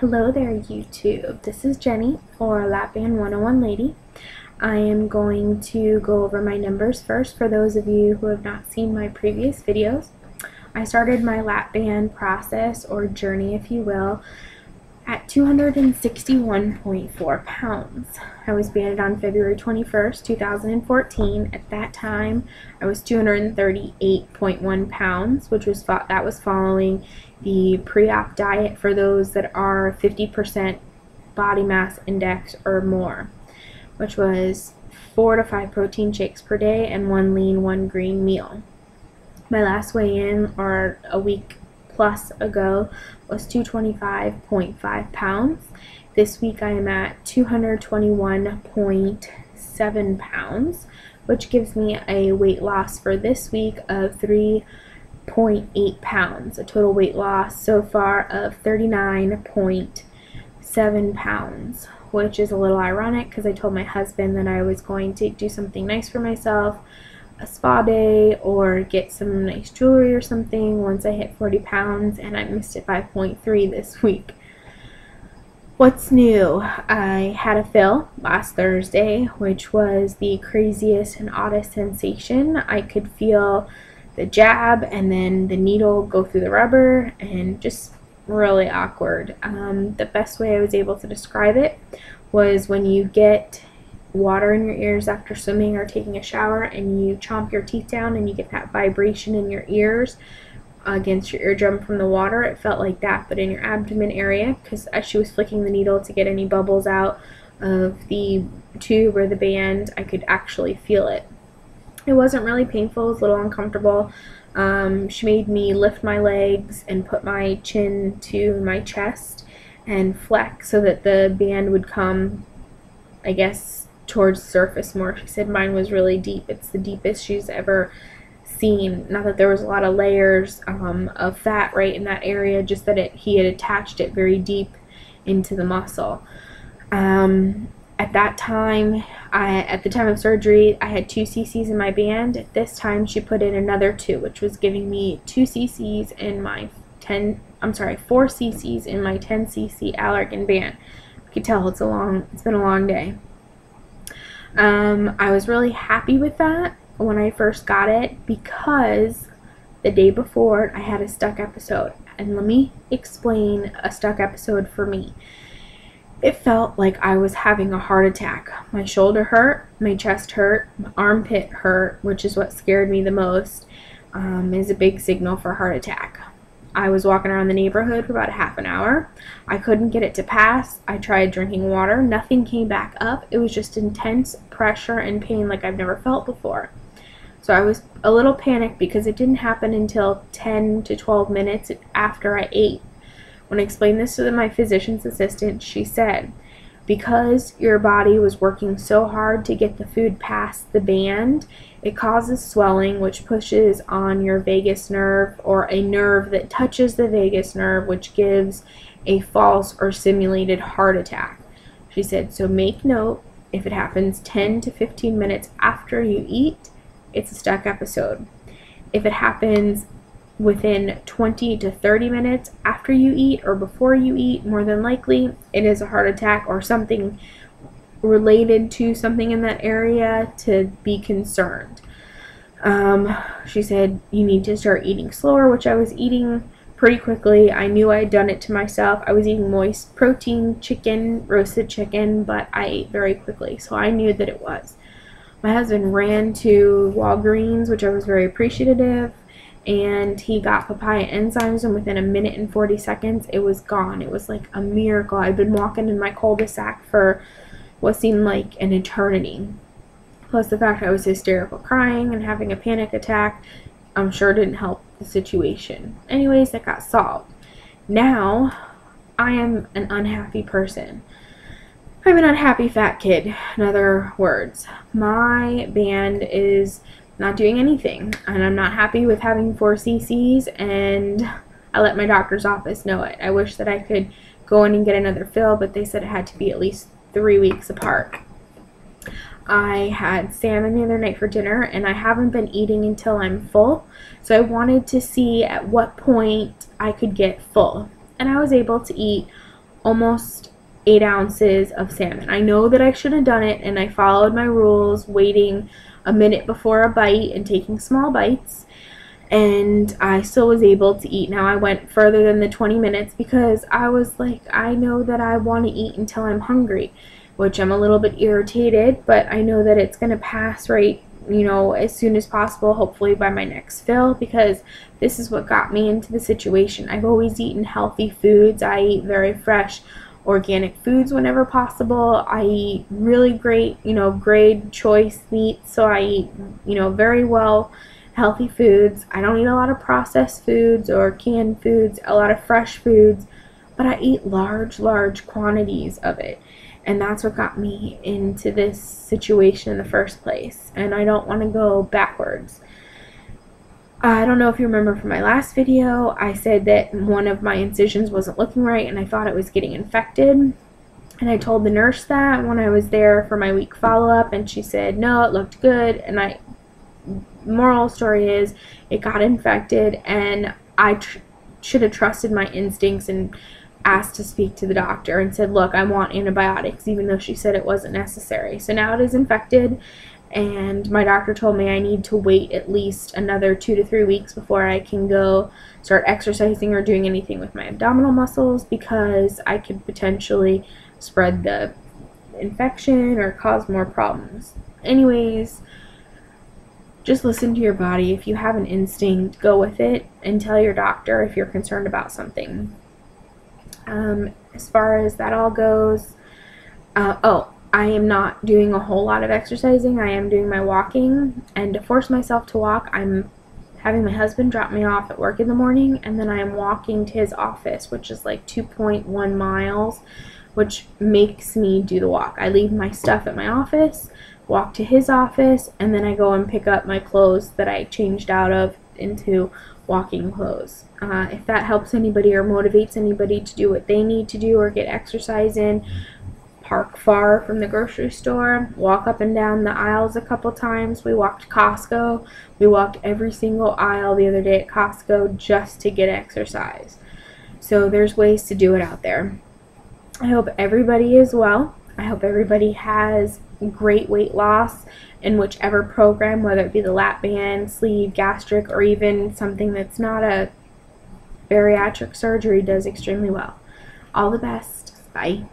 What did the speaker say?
Hello there, YouTube. This is Jenny, or Lap Band 101 Lady. I am going to go over my numbers first for those of you who have not seen my previous videos. I started my lap band process, or journey if you will, at 261.4 pounds. I was banded on February 21st, 2014. At that time, I was 238.1 pounds, which was following the pre-op diet for those that are 50% body mass index or more, which was 4 to 5 protein shakes per day and 1 lean, 1 green meal. My last weigh-in, or a week plus ago, was 225.5 pounds. This week I am at 221.7 pounds, which gives me a weight loss for this week of 3.8 pounds, a total weight loss so far of 39.7 pounds, which is a little ironic because I told my husband that I was going to do something nice for myself, a spa day, or get some nice jewelry or something once I hit 40 pounds, and I missed it by 0.3 this week. What's new? I had a fill last Thursday, which was the craziest and oddest sensation. I could feel the jab and then the needle go through the rubber, and just really awkward. The best way I was able to describe it was when you get water in your ears after swimming or taking a shower and you chomp your teeth down and you get that vibration in your ears against your eardrum from the water. It felt like that, but in your abdomen area, because as she was flicking the needle to get any bubbles out of the tube or the band, I could actually feel it. It wasn't really painful, it was a little uncomfortable. She made me lift my legs and put my chin to my chest and flex so that the band would come, I guess, towards the surface more. She said mine was really deep. It's the deepest she's ever seen. Not that there was a lot of layers of fat right in that area, just that he had attached it very deep into the muscle. At that time, at the time of surgery, I had 2 cc's in my band. At this time, she put in another 2, which was giving me 4 cc's in my 10 cc Allergan band. You can tell it's been a long day. I was really happy with that when I first got it, because the day before I had a stuck episode. And let me explain a stuck episode for me. It felt like I was having a heart attack. My shoulder hurt, my chest hurt, my armpit hurt, which is what scared me the most, is a big signal for heart attack. I was walking around the neighborhood for about a half an hour. I couldn't get it to pass. I tried drinking water. Nothing came back up. It was just intense pressure and pain like I've never felt before. So I was a little panicked because it didn't happen until 10 to 12 minutes after I ate. When I explained this to my physician's assistant, she said, because your body was working so hard to get the food past the band, it causes swelling, which pushes on your vagus nerve, or a nerve that touches the vagus nerve, which gives a false or simulated heart attack. She said, so make note, if it happens 10 to 15 minutes after you eat, it's a stuck episode. If it happens within 20 to 30 minutes after you eat or before you eat, more than likely it is a heart attack or something related to something in that area to be concerned. She said you need to start eating slower, which I was eating pretty quickly. I knew I had done it to myself. I was eating moist protein chicken, roasted chicken, but I ate very quickly, so I knew that it was. My husband ran to Walgreens, which I was very appreciative, and he got papaya enzymes, and within 1 minute and 40 seconds it was gone. It was like a miracle. I'd been walking in my cul-de-sac for what seemed like an eternity. Plus the fact I was hysterical crying and having a panic attack, I'm sure didn't help the situation. Anyways, that got solved. Now I am an unhappy person. I'm an unhappy fat kid, in other words. My band is not doing anything, and I'm not happy with having 4 cc's, and I let my doctor's office know it. I wish that I could go in and get another fill, but they said it had to be at least 3 weeks apart. I had salmon the other night for dinner, and I haven't been eating until I'm full, so I wanted to see at what point I could get full. And I was able to eat almost 8 ounces of salmon. I know that I should have done it, and I followed my rules, waiting a minute before a bite and taking small bites, and I still was able to eat. Now I went further than the 20 minutes because I was like, I know that I want to eat until I'm hungry, which I'm a little bit irritated, but I know that it's going to pass right, as soon as possible, hopefully by my next fill, because this is what got me into the situation. I've always eaten healthy foods. I eat very fresh, organic foods whenever possible. I eat really great, grade choice meat, so I eat, very well healthy foods. I don't eat a lot of processed foods or canned foods, a lot of fresh foods, but I eat large quantities of it. And that's what got me into this situation in the first place. And I don't want to go backwards. I don't know if you remember from my last video, I said that one of my incisions wasn't looking right and I thought it was getting infected. And I told the nurse that when I was there for my week follow-up, and she said, no, it looked good. And moral story is, it got infected, and I should have trusted my instincts and asked to speak to the doctor and said, look, I want antibiotics, even though she said it wasn't necessary. So now it is infected, and my doctor told me I need to wait at least another 2 to 3 weeks before I can go start exercising or doing anything with my abdominal muscles, because I could potentially spread the infection or cause more problems. Anyways, just listen to your body. If you have an instinct, go with it, and tell your doctor if you're concerned about something. As far as that all goes, I am not doing a whole lot of exercising. I am doing my walking, and to force myself to walk, I'm having my husband drop me off at work in the morning, and then I am walking to his office, which is like 2.1 miles, which makes me do the walk. I leave my stuff at my office, walk to his office, and then I go and pick up my clothes that I changed out of into walking clothes. If that helps anybody or motivates anybody to do what they need to do or get exercise in, park far from the grocery store, walk up and down the aisles a couple times. We walked Costco. We walked every single aisle the other day at Costco just to get exercise. So there's ways to do it out there. I hope everybody is well. I hope everybody has great weight loss in whichever program, whether it be the lap band, sleeve, gastric, or even something that's not a bariatric surgery, does extremely well. All the best. Bye.